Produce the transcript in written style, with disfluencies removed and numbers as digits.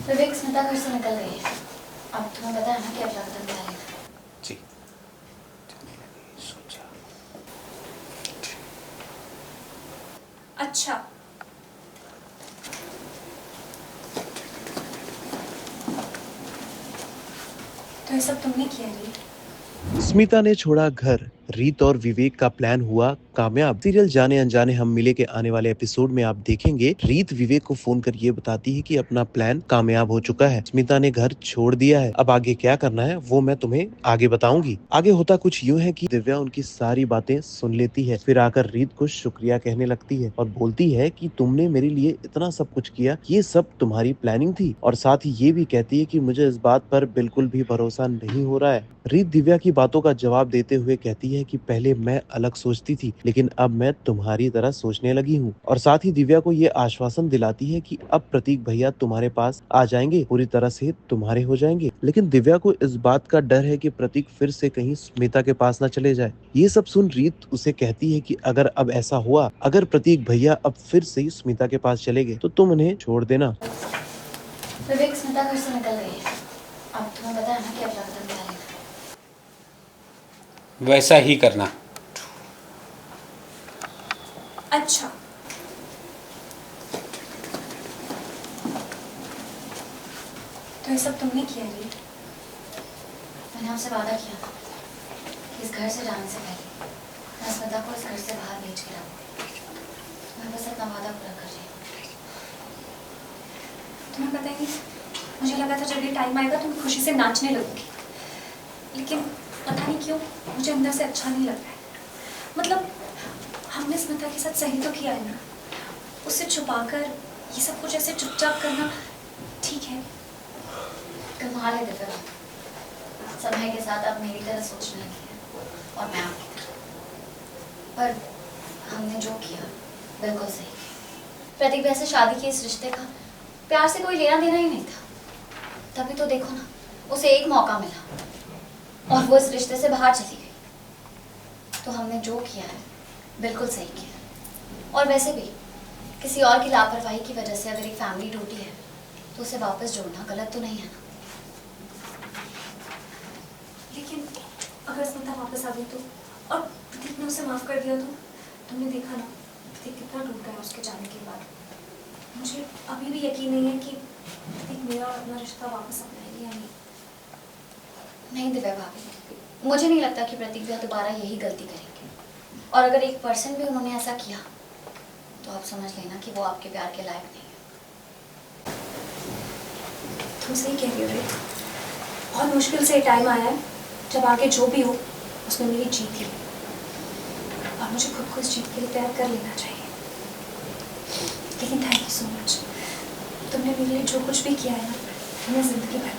विवेक, स्मिता घर से निकल गई है। अब तुम्हें पता है ना कि अब लगन है। जी। अच्छा, तो ये सब तुमने किया नहीं? स्मिता ने छोड़ा घर, रीत और विवेक का प्लान हुआ कामयाब। सीरियल जाने अनजाने हम मिले के आने वाले एपिसोड में आप देखेंगे रीत विवेक को फोन कर ये बताती है कि अपना प्लान कामयाब हो चुका है, स्मिता ने घर छोड़ दिया है। अब आगे क्या करना है वो मैं तुम्हें आगे बताऊंगी। आगे होता कुछ यूँ है कि दिव्या उनकी सारी बातें सुन लेती है, फिर आकर रीत को शुक्रिया कहने लगती है और बोलती है कि तुमने मेरे लिए इतना सब कुछ किया, ये सब तुम्हारी प्लानिंग थी। और साथ ही ये भी कहती है कि मुझे इस बात पर बिल्कुल भी भरोसा नहीं हो रहा है। रीत दिव्या की बातों का जवाब देते हुए कहती है कि पहले मैं अलग सोचती थी, लेकिन अब मैं तुम्हारी तरह सोचने लगी हूँ। और साथ ही दिव्या को ये आश्वासन दिलाती है कि अब प्रतीक भैया तुम्हारे पास आ जाएंगे, पूरी तरह से तुम्हारे हो जाएंगे। लेकिन दिव्या को इस बात का डर है कि प्रतीक फिर से कहीं स्मिता के पास न चले जाए। ये सब सुन रीत उसे कहती है कि अगर अब ऐसा हुआ, अगर प्रतीक भैया अब फिर से स्मिता के पास चले गए तो तुम उन्हें छोड़ देना। विवेक, स्मिता घर से निकल गई है। अब तुम्हें पता है ना कि अब लगन है। वैसा ही करना। अच्छा, तो ये सब तुमने किया नहीं? मैंने आपसे वादा किया था कि इस घर से जाने से पहले मैं स्मिता को इस घर से बाहर भेज के रहूँगी। मैं बस अपना वादा पूरा कर रही हूँ। तुम्हें पता है, मुझे लगा था जब ये टाइम आएगा तो मैं खुशी से नाचने लगूंगी, लेकिन पता नहीं क्यों मुझे अंदर से अच्छा नहीं लग रहा है। मतलब हमने स्मिता के साथ सही तो किया है ना, उससे छुपाकर ये सब कुछ ऐसे चुपचाप करना ठीक है? कमाल है दिव्या, समय के साथ अब मेरी तरह सोचने लगी है और मैं आपकी तरह। पर हमने जो किया बिल्कुल सही किया। प्रतीक भैया से शादी की इस रिश्ते का प्यार से कोई लेना देना ही नहीं था। तभी तो देखो ना, उसे एक मौका मिला और वो इस रिश्ते से बाहर चली गई। तो हमने जो किया है बिल्कुल सही किया। और वैसे भी किसी और की लापरवाही की वजह से अगर एक फैमिली टूटी है तो उसे वापस जोड़ना गलत तो नहीं है ना। लेकिन अगर स्मिता वापस आ गई तो, और प्रतीक ने उसे माफ कर दिया तो? तुमने देखा ना प्रतीक कितना टूट गया उसके जाने के बाद। मुझे अभी भी यकीन नहीं है कि प्रतीक मेरा और अपना रिश्ता वापस अपनाएगी या नहीं। नहीं दिव्या भाभी, मुझे नहीं लगता कि प्रतीक भैया दोबारा यही गलती करेंगे। और अगर 1% भी उन्होंने ऐसा किया तो आप समझ लेना कि वो आपके प्यार के लायक नहीं है। तुम सही कह रही हो रे। बहुत मुश्किल से टाइम आया है जब आगे जो भी हो उसमें मेरी जीत ही हो, और मुझे खुद को इस जीत के लिए तैयार कर लेना चाहिए। लेकिन थैंक यू सो मच, तुमने मेरे लिए जो कुछ भी किया है ना, मैं जिंदगी भर